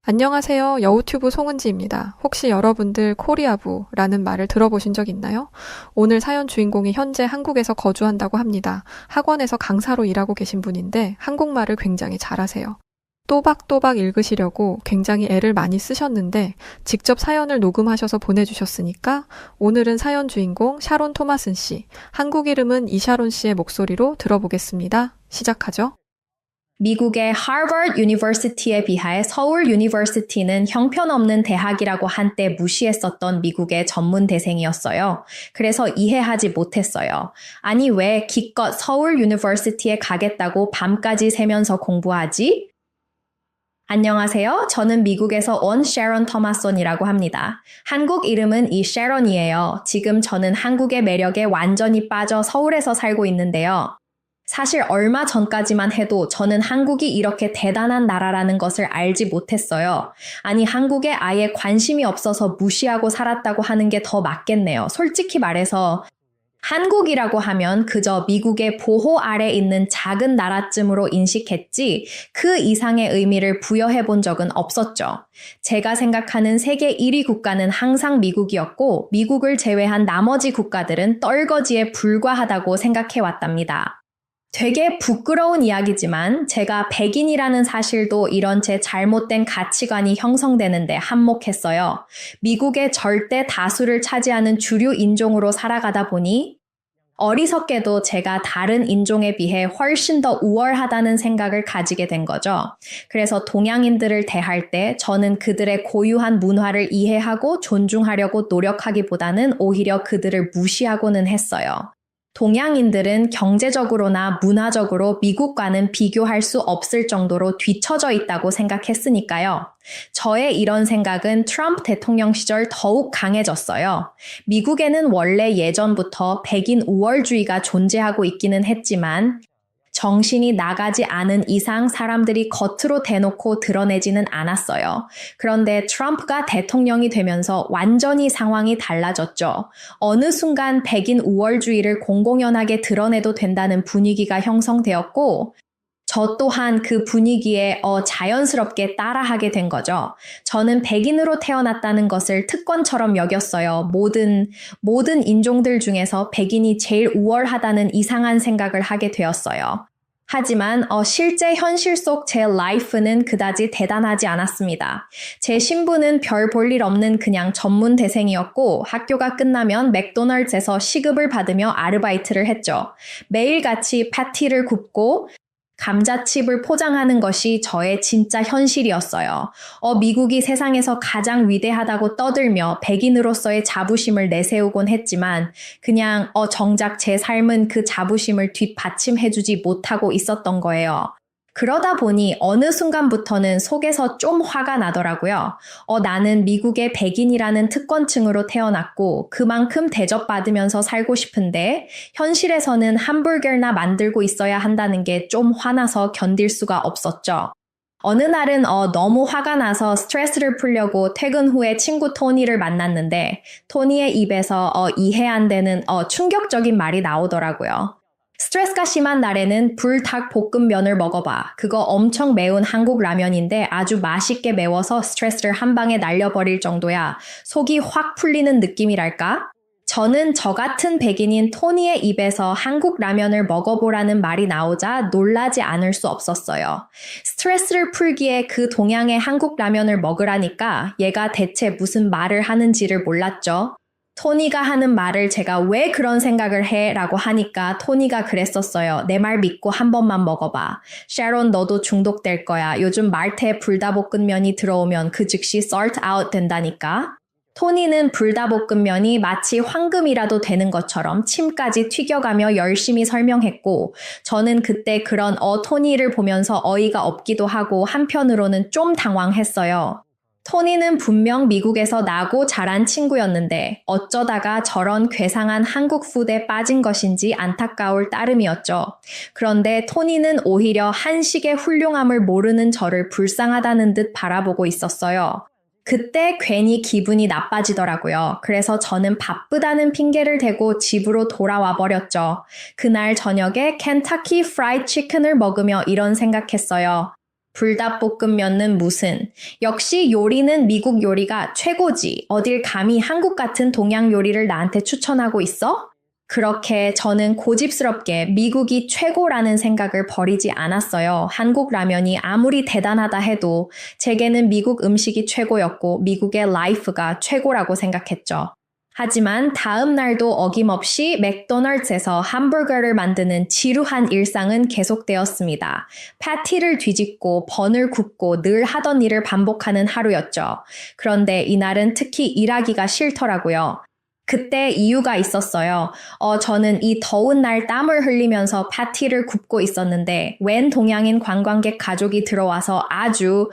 안녕하세요. 여우튜브 송은지입니다. 혹시 여러분들 코리아부라는 말을 들어보신 적 있나요? 오늘 사연 주인공이 현재 한국에서 거주한다고 합니다. 학원에서 강사로 일하고 계신 분인데 한국말을 굉장히 잘하세요. 또박또박 읽으시려고 굉장히 애를 많이 쓰셨는데 직접 사연을 녹음하셔서 보내주셨으니까 오늘은 사연 주인공 샤론 토마슨 씨, 한국 이름은 이샤론 씨의 목소리로 들어보겠습니다. 시작하죠. 미국의 하버드 유니버시티에 비해 서울 유니버시티는 형편없는 대학이라고 한때 무시했었던 미국의 전문 대생이었어요. 그래서 이해하지 못했어요. 아니 왜 기껏 서울 유니버시티에 가겠다고 밤까지 새면서 공부하지? 안녕하세요. 저는 미국에서 온 샤론 토마슨이라고 합니다. 한국 이름은 이샤론이에요. 지금 저는 한국의 매력에 완전히 빠져 서울에서 살고 있는데요. 사실 얼마 전까지만 해도 저는 한국이 이렇게 대단한 나라라는 것을 알지 못했어요. 아니, 한국에 아예 관심이 없어서 무시하고 살았다고 하는 게 더 맞겠네요. 솔직히 말해서 한국이라고 하면 그저 미국의 보호 아래 있는 작은 나라쯤으로 인식했지 그 이상의 의미를 부여해 본 적은 없었죠. 제가 생각하는 세계 1위 국가는 항상 미국이었고 미국을 제외한 나머지 국가들은 떨거지에 불과하다고 생각해 왔답니다. 되게 부끄러운 이야기지만 제가 백인이라는 사실도 이런 제 잘못된 가치관이 형성되는데 한몫했어요. 미국의 절대 다수를 차지하는 주류 인종으로 살아가다 보니 어리석게도 제가 다른 인종에 비해 훨씬 더 우월하다는 생각을 가지게 된 거죠. 그래서 동양인들을 대할 때 저는 그들의 고유한 문화를 이해하고 존중하려고 노력하기보다는 오히려 그들을 무시하고는 했어요. 동양인들은 경제적으로나 문화적으로 미국과는 비교할 수 없을 정도로 뒤처져 있다고 생각했으니까요. 저의 이런 생각은 트럼프 대통령 시절 더욱 강해졌어요. 미국에는 원래 예전부터 백인 우월주의가 존재하고 있기는 했지만 정신이 나가지 않은 이상 사람들이 겉으로 대놓고 드러내지는 않았어요. 그런데 트럼프가 대통령이 되면서 완전히 상황이 달라졌죠. 어느 순간 백인 우월주의를 공공연하게 드러내도 된다는 분위기가 형성되었고 저 또한 그 분위기에 자연스럽게 따라하게 된 거죠. 저는 백인으로 태어났다는 것을 특권처럼 여겼어요. 모든 인종들 중에서 백인이 제일 우월하다는 이상한 생각을 하게 되었어요. 하지만 실제 현실 속 제 라이프는 그다지 대단하지 않았습니다. 제 신분은 별 볼 일 없는 그냥 전문 대생이었고 학교가 끝나면 맥도날드에서 시급을 받으며 아르바이트를 했죠. 매일같이 패티를 굽고 감자칩을 포장하는 것이 저의 진짜 현실이었어요. 미국이 세상에서 가장 위대하다고 떠들며 백인으로서의 자부심을 내세우곤 했지만 그냥 정작 제 삶은 그 자부심을 뒷받침해주지 못하고 있었던 거예요. 그러다 보니 어느 순간부터는 속에서 좀 화가 나더라고요. 나는 미국의 백인이라는 특권층으로 태어났고 그만큼 대접받으면서 살고 싶은데 현실에서는 hamburger나 만들고 있어야 한다는 게 좀 화나서 견딜 수가 없었죠. 어느 날은 너무 화가 나서 스트레스를 풀려고 퇴근 후에 친구 토니를 만났는데 토니의 입에서 이해 안 되는 충격적인 말이 나오더라고요. 스트레스가 심한 날에는 불닭볶음면을 먹어봐. 그거 엄청 매운 한국 라면인데 아주 맛있게 매워서 스트레스를 한 방에 날려버릴 정도야. 속이 확 풀리는 느낌이랄까? 저는 저 같은 백인인 토니의 입에서 한국 라면을 먹어보라는 말이 나오자 놀라지 않을 수 없었어요. 스트레스를 풀기에 그 동양의 한국 라면을 먹으라니까 얘가 대체 무슨 말을 하는지를 몰랐죠. 토니가 하는 말을 제가 왜 그런 생각을 해? 라고 하니까 토니가 그랬었어요. 내 말 믿고 한 번만 먹어봐. 샤론 너도 중독될 거야. 요즘 말테 불닭볶음면이 들어오면 그 즉시 sort out 된다니까. 토니는 불닭볶음면이 마치 황금이라도 되는 것처럼 침까지 튀겨가며 열심히 설명했고 저는 그때 그런 토니를 보면서 어이가 없기도 하고 한편으로는 좀 당황했어요. 토니는 분명 미국에서 나고 자란 친구였는데 어쩌다가 저런 괴상한 한국 푸드에 빠진 것인지 안타까울 따름이었죠. 그런데 토니는 오히려 한식의 훌륭함을 모르는 저를 불쌍하다는 듯 바라보고 있었어요. 그때 괜히 기분이 나빠지더라고요. 그래서 저는 바쁘다는 핑계를 대고 집으로 돌아와 버렸죠. 그날 저녁에 켄터키 프라이드 치킨을 먹으며 이런 생각했어요. 불닭볶음면은 무슨. 역시 요리는 미국 요리가 최고지. 어딜 감히 한국 같은 동양 요리를 나한테 추천하고 있어? 그렇게 저는 고집스럽게 미국이 최고라는 생각을 버리지 않았어요. 한국 라면이 아무리 대단하다 해도 제게는 미국 음식이 최고였고 미국의 라이프가 최고라고 생각했죠. 하지만 다음 날도 어김없이 맥도날드에서 햄버거를 만드는 지루한 일상은 계속되었습니다. 패티를 뒤집고 번을 굽고 늘 하던 일을 반복하는 하루였죠. 그런데 이날은 특히 일하기가 싫더라고요. 그때 이유가 있었어요. 저는 이 더운 날 땀을 흘리면서 패티를 굽고 있었는데 웬 동양인 관광객 가족이 들어와서 아주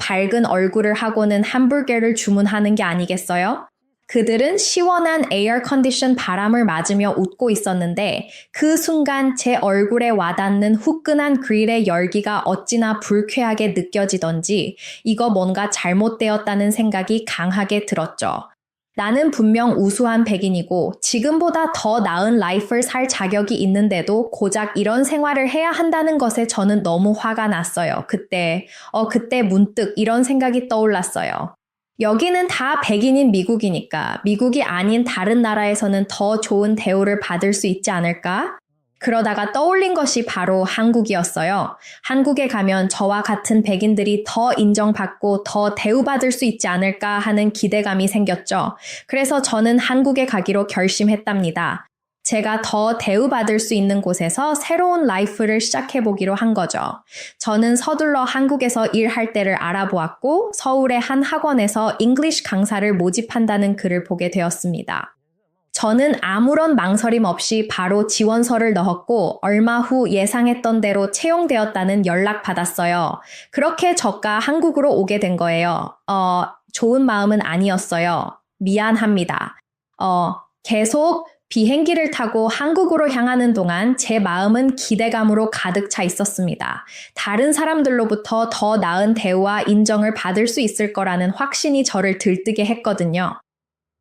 밝은 얼굴을 하고는 햄버거를 주문하는 게 아니겠어요? 그들은 시원한 에어 컨디션 바람을 맞으며 웃고 있었는데 그 순간 제 얼굴에 와닿는 후끈한 그릴의 열기가 어찌나 불쾌하게 느껴지던지 이거 뭔가 잘못되었다는 생각이 강하게 들었죠. 나는 분명 우수한 백인이고 지금보다 더 나은 라이프를 살 자격이 있는데도 고작 이런 생활을 해야 한다는 것에 저는 너무 화가 났어요. 그때 문득 이런 생각이 떠올랐어요. 여기는 다 백인인 미국이니까 미국이 아닌 다른 나라에서는 더 좋은 대우를 받을 수 있지 않을까? 그러다가 떠올린 것이 바로 한국이었어요. 한국에 가면 저와 같은 백인들이 더 인정받고 더 대우받을 수 있지 않을까 하는 기대감이 생겼죠. 그래서 저는 한국에 가기로 결심했답니다. 제가 더 대우받을 수 있는 곳에서 새로운 라이프를 시작해보기로 한 거죠. 저는 서둘러 한국에서 일할 때를 알아보았고 서울의 한 학원에서 잉글리쉬 강사를 모집한다는 글을 보게 되었습니다. 저는 아무런 망설임 없이 바로 지원서를 넣었고 얼마 후 예상했던 대로 채용되었다는 연락 받았어요. 그렇게 저가 한국으로 오게 된 거예요. 좋은 마음은 아니었어요. 미안합니다. 계속 비행기를 타고 한국으로 향하는 동안 제 마음은 기대감으로 가득 차 있었습니다. 다른 사람들로부터 더 나은 대우와 인정을 받을 수 있을 거라는 확신이 저를 들뜨게 했거든요.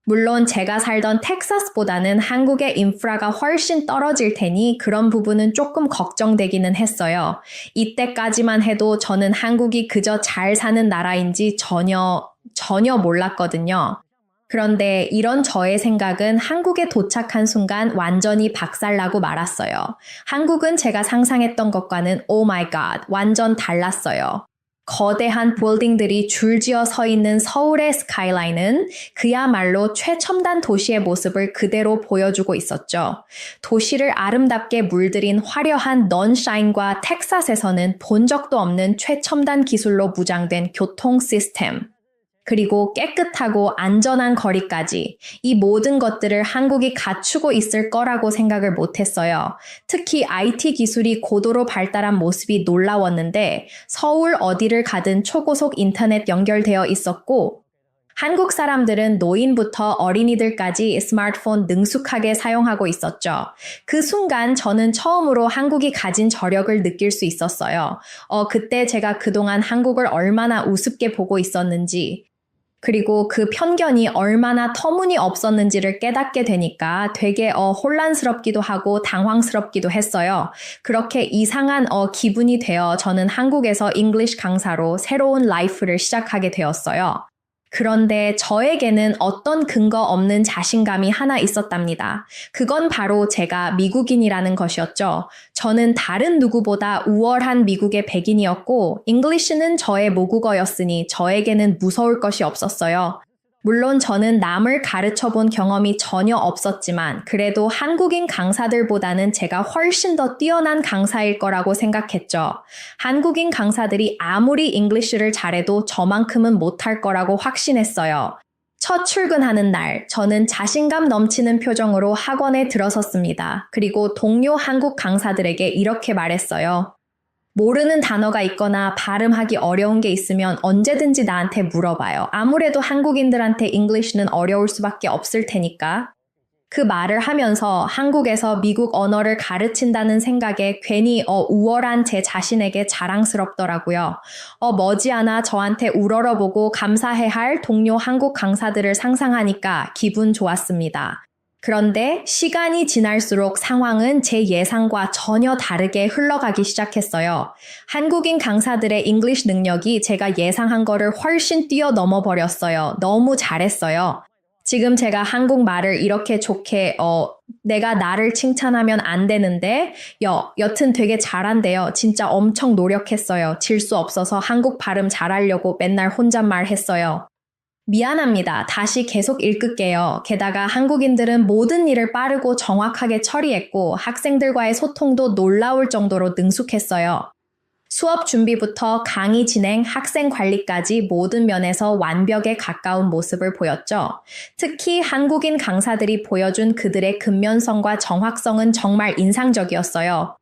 물론 제가 살던 텍사스보다는 한국의 인프라가 훨씬 떨어질 테니 그런 부분은 조금 걱정되기는 했어요. 이때까지만 해도 저는 한국이 그저 잘 사는 나라인지 전혀 몰랐거든요. 그런데 이런 저의 생각은 한국에 도착한 순간 완전히 박살나고 말았어요. 한국은 제가 상상했던 것과는 오 마이 갓, 완전 달랐어요. 거대한 빌딩들이 줄지어 서 있는 서울의 스카이라인은 그야말로 최첨단 도시의 모습을 그대로 보여주고 있었죠. 도시를 아름답게 물들인 화려한 넌샤인과 텍사스에서는 본 적도 없는 최첨단 기술로 무장된 교통 시스템. 그리고 깨끗하고 안전한 거리까지 이 모든 것들을 한국이 갖추고 있을 거라고 생각을 못했어요. 특히 IT 기술이 고도로 발달한 모습이 놀라웠는데 서울 어디를 가든 초고속 인터넷 연결되어 있었고 한국 사람들은 노인부터 어린이들까지 스마트폰 능숙하게 사용하고 있었죠. 그 순간 저는 처음으로 한국이 가진 저력을 느낄 수 있었어요. 그때 제가 그동안 한국을 얼마나 우습게 보고 있었는지 그리고 그 편견이 얼마나 터무니없었는지를 깨닫게 되니까 되게 혼란스럽기도 하고 당황스럽기도 했어요. 그렇게 이상한 기분이 되어 저는 한국에서 잉글리쉬 강사로 새로운 라이프를 시작하게 되었어요. 그런데 저에게는 어떤 근거 없는 자신감이 하나 있었답니다. 그건 바로 제가 미국인이라는 것이었죠. 저는 다른 누구보다 우월한 미국의 백인이었고 잉글리시는 저의 모국어였으니 저에게는 무서울 것이 없었어요. 물론 저는 남을 가르쳐 본 경험이 전혀 없었지만 그래도 한국인 강사들보다는 제가 훨씬 더 뛰어난 강사일 거라고 생각했죠. 한국인 강사들이 아무리 잉글리시를 잘해도 저만큼은 못할 거라고 확신했어요. 첫 출근하는 날, 저는 자신감 넘치는 표정으로 학원에 들어섰습니다. 그리고 동료 한국 강사들에게 이렇게 말했어요. 모르는 단어가 있거나 발음하기 어려운 게 있으면 언제든지 나한테 물어봐요. 아무래도 한국인들한테 잉글리시는 어려울 수밖에 없을 테니까. 그 말을 하면서 한국에서 미국 언어를 가르친다는 생각에 괜히 우월한 제 자신에게 자랑스럽더라고요. 머지않아 저한테 우러러보고 감사해야 할 동료 한국 강사들을 상상하니까 기분 좋았습니다. 그런데 시간이 지날수록 상황은 제 예상과 전혀 다르게 흘러가기 시작했어요. 한국인 강사들의 잉글리시 능력이 제가 예상한 거를 훨씬 뛰어넘어 버렸어요. 너무 잘했어요. 지금 제가 한국말을 이렇게 좋게 내가 나를 칭찬하면 안 되는데 여튼 되게 잘한대요. 진짜 엄청 노력했어요. 질 수 없어서 한국 발음 잘하려고 맨날 혼잣말 했어요. 미안합니다. 다시 계속 읽을게요. 게다가 한국인들은 모든 일을 빠르고 정확하게 처리했고 학생들과의 소통도 놀라울 정도로 능숙했어요. 수업 준비부터 강의 진행, 학생 관리까지 모든 면에서 완벽에 가까운 모습을 보였죠. 특히 한국인 강사들이 보여준 그들의 근면성과 정확성은 정말 인상적이었어요.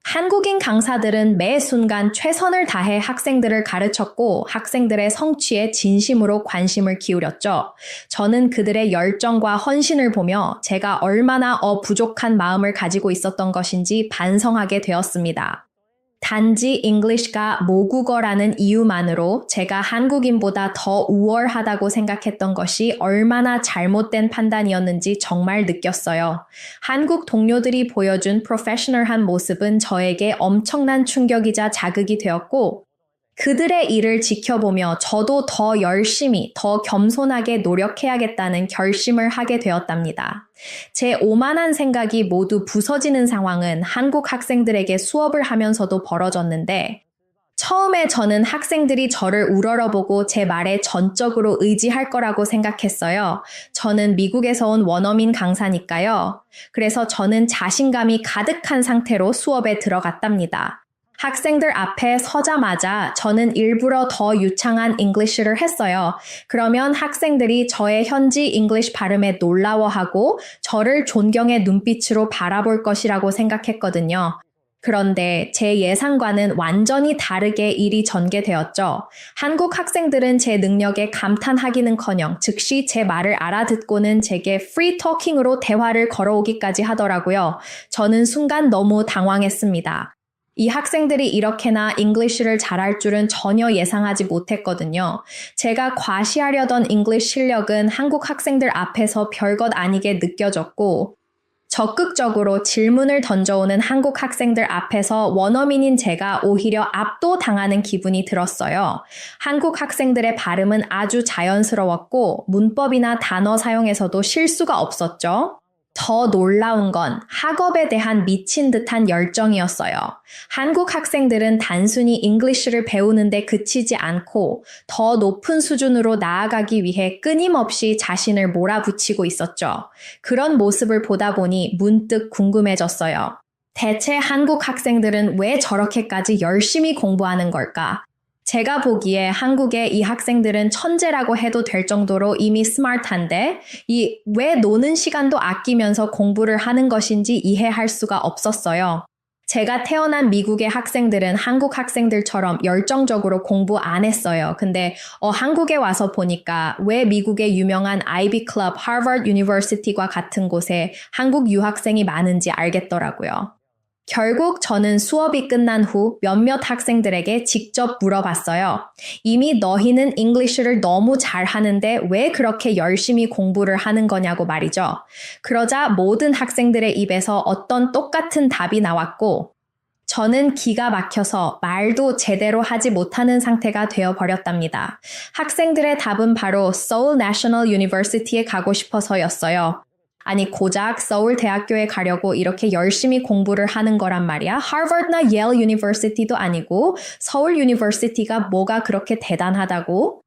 한국인 강사들은 매 순간 최선을 다해 학생들을 가르쳤고 학생들의 성취에 진심으로 관심을 기울였죠. 저는 그들의 열정과 헌신을 보며 제가 얼마나 부족한 마음을 가지고 있었던 것인지 반성하게 되었습니다. 단지 잉글리시가 모국어라는 이유만으로 제가 한국인보다 더 우월하다고 생각했던 것이 얼마나 잘못된 판단이었는지 정말 느꼈어요. 한국 동료들이 보여준 프로페셔널한 모습은 저에게 엄청난 충격이자 자극이 되었고 그들의 일을 지켜보며 저도 더 열심히, 더 겸손하게 노력해야겠다는 결심을 하게 되었답니다. 제 오만한 생각이 모두 부서지는 상황은 한국 학생들에게 수업을 하면서도 벌어졌는데 처음에 저는 학생들이 저를 우러러보고 제 말에 전적으로 의지할 거라고 생각했어요. 저는 미국에서 온 원어민 강사니까요. 그래서 저는 자신감이 가득한 상태로 수업에 들어갔답니다. 학생들 앞에 서자마자 저는 일부러 더 유창한 잉글리시를 했어요. 그러면 학생들이 저의 현지 잉글리시 발음에 놀라워하고 저를 존경의 눈빛으로 바라볼 것이라고 생각했거든요. 그런데 제 예상과는 완전히 다르게 일이 전개되었죠. 한국 학생들은 제 능력에 감탄하기는커녕 즉시 제 말을 알아듣고는 제게 프리 토킹으로 대화를 걸어오기까지 하더라고요. 저는 순간 너무 당황했습니다. 이 학생들이 이렇게나 잉글리시를 잘할 줄은 전혀 예상하지 못했거든요. 제가 과시하려던 잉글리시 실력은 한국 학생들 앞에서 별것 아니게 느껴졌고 적극적으로 질문을 던져오는 한국 학생들 앞에서 원어민인 제가 오히려 압도당하는 기분이 들었어요. 한국 학생들의 발음은 아주 자연스러웠고 문법이나 단어 사용에서도 실수가 없었죠. 더 놀라운 건 학업에 대한 미친 듯한 열정이었어요. 한국 학생들은 단순히 잉글리시를 배우는데 그치지 않고 더 높은 수준으로 나아가기 위해 끊임없이 자신을 몰아붙이고 있었죠. 그런 모습을 보다 보니 문득 궁금해졌어요. 대체 한국 학생들은 왜 저렇게까지 열심히 공부하는 걸까? 제가 보기에 한국의 이 학생들은 천재라고 해도 될 정도로 이미 스마트한데 왜 노는 시간도 아끼면서 공부를 하는 것인지 이해할 수가 없었어요. 제가 태어난 미국의 학생들은 한국 학생들처럼 열정적으로 공부 안 했어요. 근데 한국에 와서 보니까 왜 미국의 유명한 아이비 클럽, 하버드 유니버시티와 같은 곳에 한국 유학생이 많은지 알겠더라고요. 결국 저는 수업이 끝난 후 몇몇 학생들에게 직접 물어봤어요. 이미 너희는 잉글리시를 너무 잘하는데 왜 그렇게 열심히 공부를 하는 거냐고 말이죠. 그러자 모든 학생들의 입에서 어떤 똑같은 답이 나왔고 저는 기가 막혀서 말도 제대로 하지 못하는 상태가 되어버렸답니다. 학생들의 답은 바로 서울 내셔널 유니버시티에 가고 싶어서였어요. 아니 고작 서울대학교에 가려고 이렇게 열심히 공부를 하는 거란 말이야. 하버드나 예일 유니버시티도 아니고 서울 유니버시티가 뭐가 그렇게 대단하다고?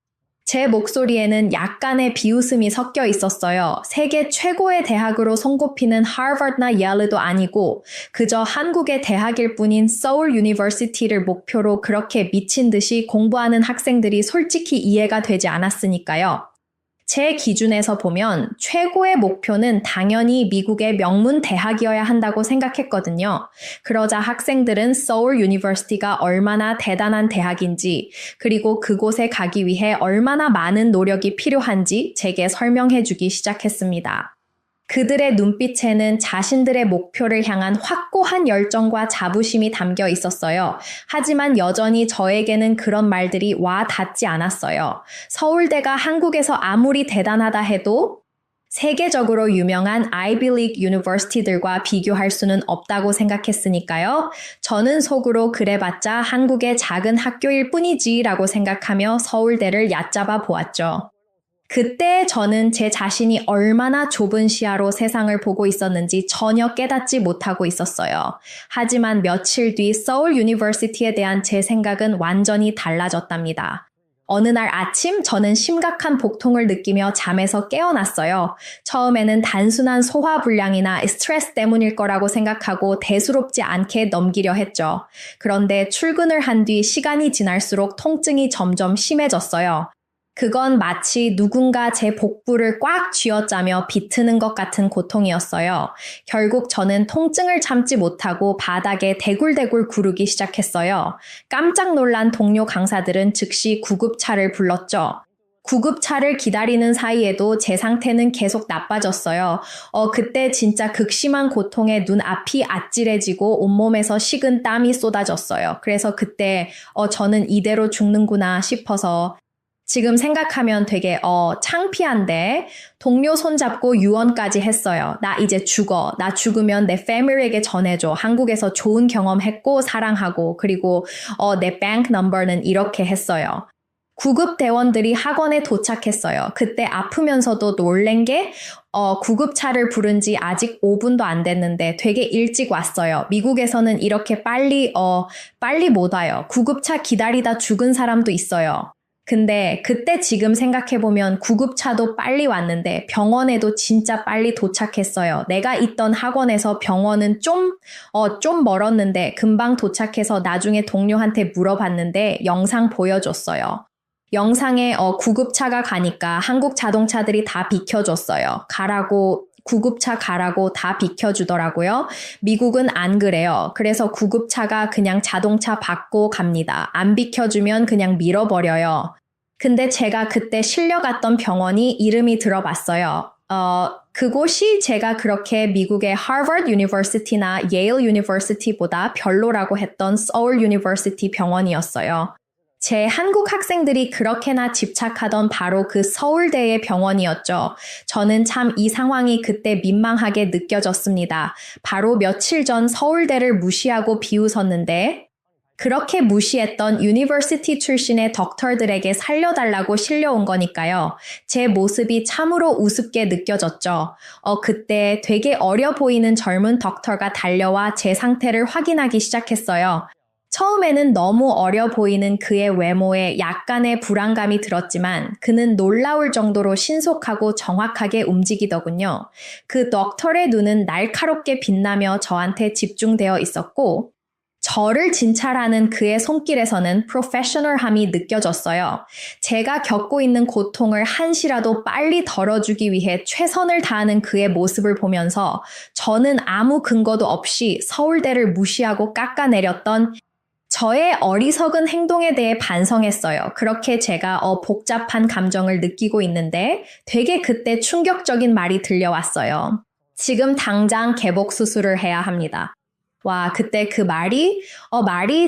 제 목소리에는 약간의 비웃음이 섞여 있었어요. 세계 최고의 대학으로 손꼽히는 하버드나 예일도 아니고 그저 한국의 대학일 뿐인 서울 유니버시티를 목표로 그렇게 미친 듯이 공부하는 학생들이 솔직히 이해가 되지 않았으니까요. 제 기준에서 보면 최고의 목표는 당연히 미국의 명문 대학이어야 한다고 생각했거든요. 그러자 학생들은 서울 유니버시티가 얼마나 대단한 대학인지 그리고 그곳에 가기 위해 얼마나 많은 노력이 필요한지 제게 설명해 주기 시작했습니다. 그들의 눈빛에는 자신들의 목표를 향한 확고한 열정과 자부심이 담겨 있었어요. 하지만 여전히 저에게는 그런 말들이 와 닿지 않았어요. 서울대가 한국에서 아무리 대단하다 해도 세계적으로 유명한 아이비 리그 유니버시티들과 비교할 수는 없다고 생각했으니까요. 저는 속으로 그래봤자 한국의 작은 학교일 뿐이지 라고 생각하며 서울대를 얕잡아 보았죠. 그때 저는 제 자신이 얼마나 좁은 시야로 세상을 보고 있었는지 전혀 깨닫지 못하고 있었어요. 하지만 며칠 뒤 서울 유니버시티에 대한 제 생각은 완전히 달라졌답니다. 어느 날 아침 저는 심각한 복통을 느끼며 잠에서 깨어났어요. 처음에는 단순한 소화불량이나 스트레스 때문일 거라고 생각하고 대수롭지 않게 넘기려 했죠. 그런데 출근을 한 뒤 시간이 지날수록 통증이 점점 심해졌어요. 그건 마치 누군가 제 복부를 꽉 쥐어짜며 비트는 것 같은 고통이었어요. 결국 저는 통증을 참지 못하고 바닥에 대굴대굴 구르기 시작했어요. 깜짝 놀란 동료 강사들은 즉시 구급차를 불렀죠. 구급차를 기다리는 사이에도 제 상태는 계속 나빠졌어요. 그때 진짜 극심한 고통에 눈앞이 아찔해지고 온몸에서 식은 땀이 쏟아졌어요. 그래서 그때 저는 이대로 죽는구나 싶어서 지금 생각하면 되게 창피한데 동료 손잡고 유언까지 했어요. 나 이제 죽어. 나 죽으면 내 패밀리에게 전해줘. 한국에서 좋은 경험했고 사랑하고 그리고 내 뱅크 넘버는 이렇게 했어요. 구급대원들이 학원에 도착했어요. 그때 아프면서도 놀란 게 구급차를 부른 지 아직 5분도 안 됐는데 되게 일찍 왔어요. 미국에서는 이렇게 빨리 못 와요. 구급차 기다리다 죽은 사람도 있어요. 근데 그때 지금 생각해보면 구급차도 빨리 왔는데 병원에도 진짜 빨리 도착했어요. 내가 있던 학원에서 병원은 좀 멀었는데 금방 도착해서 나중에 동료한테 물어봤는데 영상 보여줬어요. 영상에 구급차가 가니까 한국 자동차들이 다 비켜줬어요. 구급차 가라고 다 비켜주더라고요. 미국은 안 그래요. 그래서 구급차가 그냥 자동차 받고 갑니다. 안 비켜주면 그냥 밀어버려요. 근데 제가 그때 실려갔던 병원이 이름이 들어봤어요. 그곳이 제가 그렇게 미국의 하버드 유니버시티나 예일 유니버시티보다 별로라고 했던 서울 유니버시티 병원이었어요. 제 한국 학생들이 그렇게나 집착하던 바로 그 서울대의 병원이었죠. 저는 참 이 상황이 그때 민망하게 느껴졌습니다. 바로 며칠 전 서울대를 무시하고 비웃었는데 그렇게 무시했던 유니버시티 출신의 덕터들에게 살려달라고 실려온 거니까요. 제 모습이 참으로 우습게 느껴졌죠. 그때 되게 어려 보이는 젊은 덕터가 달려와 제 상태를 확인하기 시작했어요. 처음에는 너무 어려 보이는 그의 외모에 약간의 불안감이 들었지만 그는 놀라울 정도로 신속하고 정확하게 움직이더군요. 그 덕터의 눈은 날카롭게 빛나며 저한테 집중되어 있었고 저를 진찰하는 그의 손길에서는 프로페셔널함이 느껴졌어요. 제가 겪고 있는 고통을 한시라도 빨리 덜어주기 위해 최선을 다하는 그의 모습을 보면서 저는 아무 근거도 없이 서울대를 무시하고 깎아내렸던 저의 어리석은 행동에 대해 반성했어요. 그렇게 제가 복잡한 감정을 느끼고 있는데 되게 그때 충격적인 말이 들려왔어요. 지금 당장 개복 수술을 해야 합니다. 와, 그때 그 말이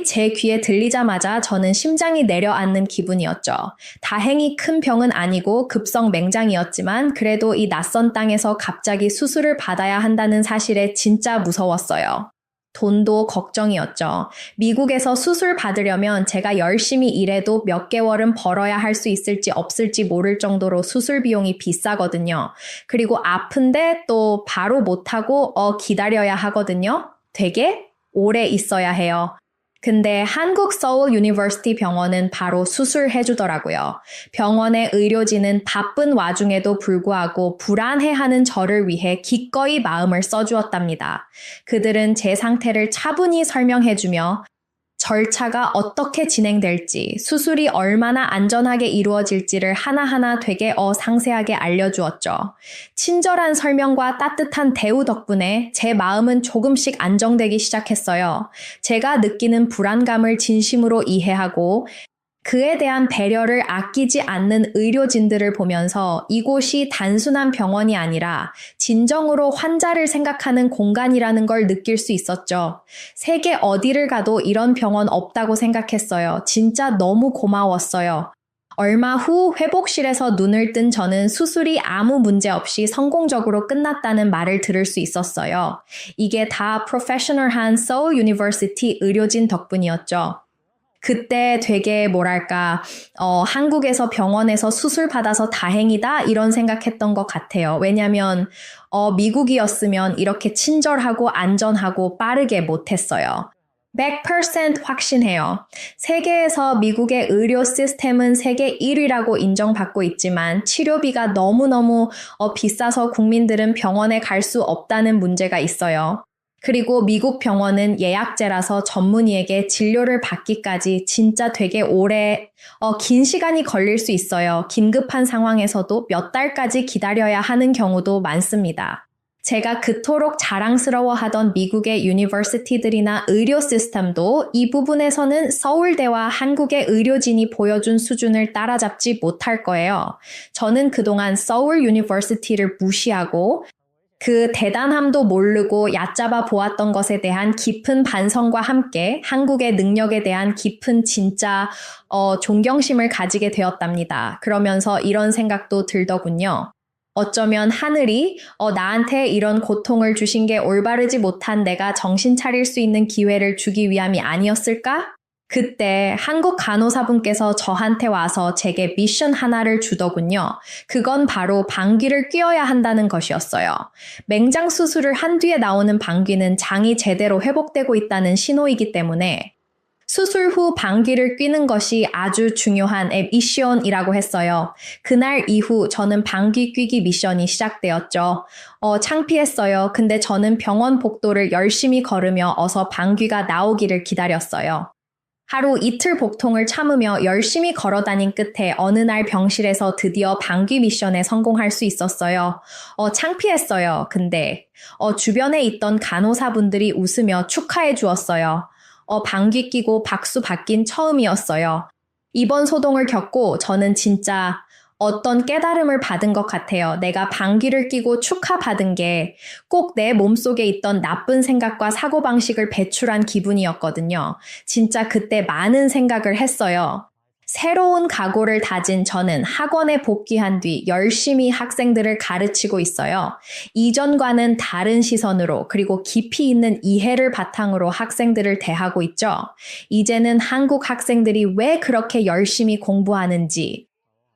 제 귀에 들리자마자 저는 심장이 내려앉는 기분이었죠. 다행히 큰 병은 아니고 급성 맹장이었지만 그래도 이 낯선 땅에서 갑자기 수술을 받아야 한다는 사실에 진짜 무서웠어요. 돈도 걱정이었죠. 미국에서 수술 받으려면 제가 열심히 일해도 몇 개월은 벌어야 할 수 있을지 없을지 모를 정도로 수술 비용이 비싸거든요. 그리고 아픈데 또 바로 못하고 기다려야 하거든요. 되게 오래 있어야 해요. 근데 한국 서울 유니버시티 병원은 바로 수술해주더라고요. 병원의 의료진은 바쁜 와중에도 불구하고 불안해하는 저를 위해 기꺼이 마음을 써주었답니다. 그들은 제 상태를 차분히 설명해주며 절차가 어떻게 진행될지, 수술이 얼마나 안전하게 이루어질지를 하나하나 되게 상세하게 알려주었죠. 친절한 설명과 따뜻한 대우 덕분에 제 마음은 조금씩 안정되기 시작했어요. 제가 느끼는 불안감을 진심으로 이해하고 그에 대한 배려를 아끼지 않는 의료진들을 보면서 이곳이 단순한 병원이 아니라 진정으로 환자를 생각하는 공간이라는 걸 느낄 수 있었죠. 세계 어디를 가도 이런 병원 없다고 생각했어요. 진짜 너무 고마웠어요. 얼마 후 회복실에서 눈을 뜬 저는 수술이 아무 문제 없이 성공적으로 끝났다는 말을 들을 수 있었어요. 이게 다 프로페셔널한 서울 유니버시티 의료진 덕분이었죠. 그때 되게 한국에서 병원에서 수술 받아서 다행이다 이런 생각했던 것 같아요. 왜냐면 미국이었으면 이렇게 친절하고 안전하고 빠르게 못했어요. 100% 확신해요. 세계에서 미국의 의료 시스템은 세계 1위라고 인정받고 있지만 치료비가 너무너무 비싸서 국민들은 병원에 갈 수 없다는 문제가 있어요. 그리고 미국 병원은 예약제라서 전문의에게 진료를 받기까지 진짜 되게 긴 시간이 걸릴 수 있어요. 긴급한 상황에서도 몇 달까지 기다려야 하는 경우도 많습니다. 제가 그토록 자랑스러워하던 미국의 유니버시티들이나 의료 시스템도 이 부분에서는 서울대와 한국의 의료진이 보여준 수준을 따라잡지 못할 거예요. 저는 그동안 서울 유니버시티를 무시하고 그 대단함도 모르고 얕잡아 보았던 것에 대한 깊은 반성과 함께 한국의 능력에 대한 깊은 존경심을 가지게 되었답니다. 그러면서 이런 생각도 들더군요. 어쩌면 하늘이 나한테 이런 고통을 주신 게 올바르지 못한 내가 정신 차릴 수 있는 기회를 주기 위함이 아니었을까? 그때 한국 간호사분께서 저한테 와서 제게 미션 하나를 주더군요. 그건 바로 방귀를 뀌어야 한다는 것이었어요. 맹장 수술을 한 뒤에 나오는 방귀는 장이 제대로 회복되고 있다는 신호이기 때문에 수술 후 방귀를 뀌는 것이 아주 중요한 미션이라고 했어요. 그날 이후 저는 방귀 뀌기 미션이 시작되었죠. 창피했어요. 근데 저는 병원 복도를 열심히 걸으며 어서 방귀가 나오기를 기다렸어요. 하루 이틀 복통을 참으며 열심히 걸어다닌 끝에 어느 날 병실에서 드디어 방귀 미션에 성공할 수 있었어요. 창피했어요. 근데 주변에 있던 간호사분들이 웃으며 축하해 주었어요. 방귀 뀌고 박수 받긴 처음이었어요. 이번 소동을 겪고 저는 진짜 어떤 깨달음을 받은 것 같아요. 내가 방귀를 뀌고 축하받은 게 꼭 내 몸속에 있던 나쁜 생각과 사고방식을 배출한 기분이었거든요. 진짜 그때 많은 생각을 했어요. 새로운 각오를 다진 저는 학원에 복귀한 뒤 열심히 학생들을 가르치고 있어요. 이전과는 다른 시선으로 그리고 깊이 있는 이해를 바탕으로 학생들을 대하고 있죠. 이제는 한국 학생들이 왜 그렇게 열심히 공부하는지,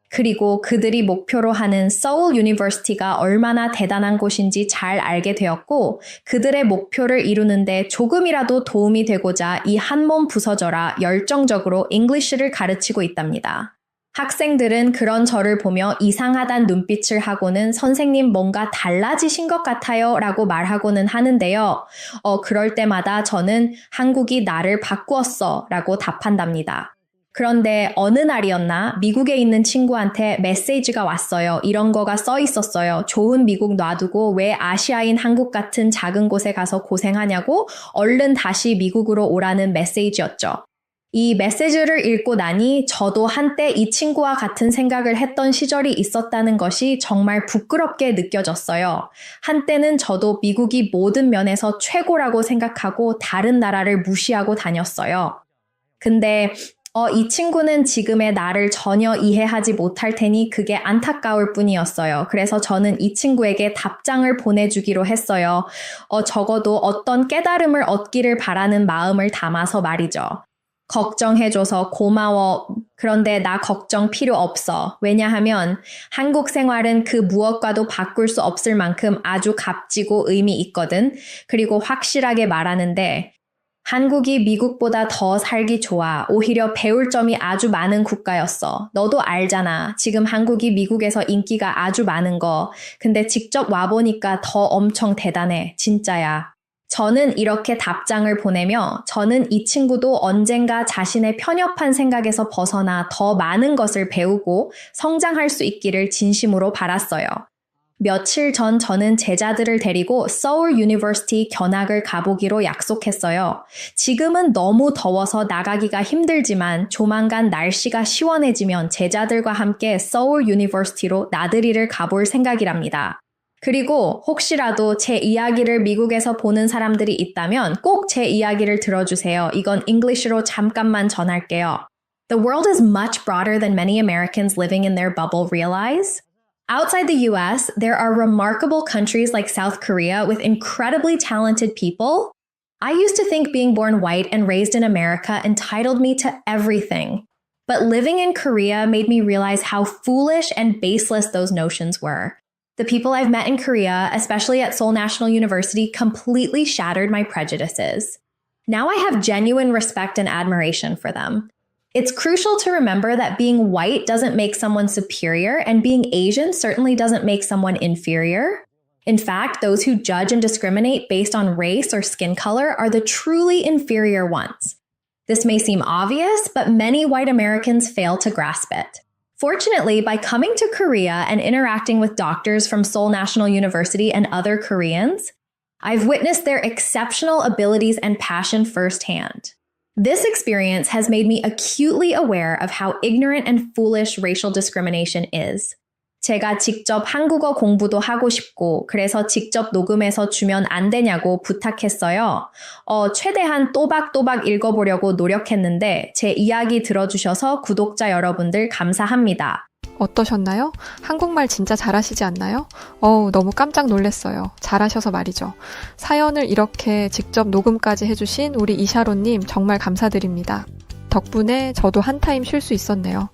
그리고 그들이 목표로 하는 서울 유니버시티가 얼마나 대단한 곳인지 잘 알게 되었고 그들의 목표를 이루는데 조금이라도 도움이 되고자 이 한몸 부서져라 열정적으로 잉글리시를 가르치고 있답니다. 학생들은 그런 저를 보며 이상하단 눈빛을 하고는 선생님 뭔가 달라지신 것 같아요 라고 말하고는 하는데요. 그럴 때마다 저는 한국이 나를 바꾸었어 라고 답한답니다. 그런데 어느 날이었나 미국에 있는 친구한테 메시지가 왔어요. 이런 거가 써 있었어요. 좋은 미국 놔두고 왜 아시아인 한국 같은 작은 곳에 가서 고생하냐고 얼른 다시 미국으로 오라는 메시지였죠. 이 메시지를 읽고 나니 저도 한때 이 친구와 같은 생각을 했던 시절이 있었다는 것이 정말 부끄럽게 느껴졌어요. 한때는 저도 미국이 모든 면에서 최고라고 생각하고 다른 나라를 무시하고 다녔어요. 근데 이 친구는 지금의 나를 전혀 이해하지 못할 테니 그게 안타까울 뿐이었어요. 그래서 저는 이 친구에게 답장을 보내주기로 했어요. 적어도 어떤 깨달음을 얻기를 바라는 마음을 담아서 말이죠. 걱정해줘서 고마워. 그런데 나 걱정 필요 없어. 왜냐하면 한국 생활은 그 무엇과도 바꿀 수 없을 만큼 아주 값지고 의미 있거든. 그리고 확실하게 말하는데 한국이 미국보다 더 살기 좋아. 오히려 배울 점이 아주 많은 국가였어. 너도 알잖아. 지금 한국이 미국에서 인기가 아주 많은 거. 근데 직접 와보니까 더 엄청 대단해. 진짜야. 저는 이렇게 답장을 보내며 저는 이 친구도 언젠가 자신의 편협한 생각에서 벗어나 더 많은 것을 배우고 성장할 수 있기를 진심으로 바랐어요. 며칠 전 저는 제자들을 데리고 서울 유니버시티 견학을 가보기로 약속했어요. 지금은 너무 더워서 나가기가 힘들지만 조만간 날씨가 시원해지면 제자들과 함께 서울 유니버시티로 나들이를 가볼 생각이랍니다. 그리고 혹시라도 제 이야기를 미국에서 보는 사람들이 있다면 꼭 제 이야기를 들어주세요. 이건 잉글리시로 잠깐만 전할게요. The world is much broader than many Americans living in their bubble realize. Outside the US, there are remarkable countries like South Korea with incredibly talented people. I used to think being born white and raised in America entitled me to everything. But living in Korea made me realize how foolish and baseless those notions were. The people I've met in Korea, especially at Seoul National University, completely shattered my prejudices. Now I have genuine respect and admiration for them. It's crucial to remember that being white doesn't make someone superior, and being Asian certainly doesn't make someone inferior. In fact, those who judge and discriminate based on race or skin color are the truly inferior ones. This may seem obvious, but many white Americans fail to grasp it. Fortunately, by coming to Korea and interacting with doctors from Seoul National University and other Koreans, I've witnessed their exceptional abilities and passion firsthand. This experience has made me acutely aware of how ignorant and foolish racial discrimination is. 제가 직접 한국어 공부도 하고 싶고 그래서 직접 녹음해서 주면 안 되냐고 부탁했어요. 최대한 또박또박 읽어보려고 노력했는데 제 이야기 들어주셔서 구독자 여러분들 감사합니다. 어떠셨나요? 한국말 진짜 잘하시지 않나요? 너무 깜짝 놀랐어요. 잘하셔서 말이죠. 사연을 이렇게 직접 녹음까지 해주신 우리 이샤로님 정말 감사드립니다. 덕분에 저도 한 타임 쉴 수 있었네요.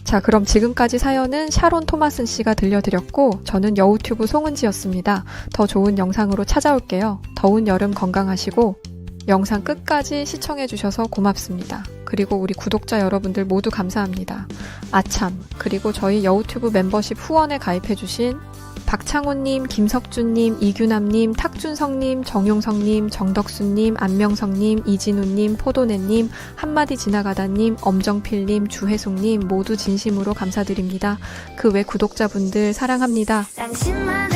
자, 그럼 지금까지 사연은 샤론 토마슨 씨가 들려드렸고 저는 여우튜브 송은지였습니다. 더 좋은 영상으로 찾아올게요. 더운 여름 건강하시고 영상 끝까지 시청해주셔서 고맙습니다. 그리고 우리 구독자 여러분들 모두 감사합니다. 아참, 그리고 저희 여우튜브 멤버십 후원에 가입해주신 박창호님, 김석준님, 이규남님, 탁준성님, 정용성님, 정덕수님, 안명성님, 이진우님, 포도네님, 한마디 지나가다님, 엄정필님, 주혜숙님 모두 진심으로 감사드립니다. 그 외 구독자분들 사랑합니다. 당신만의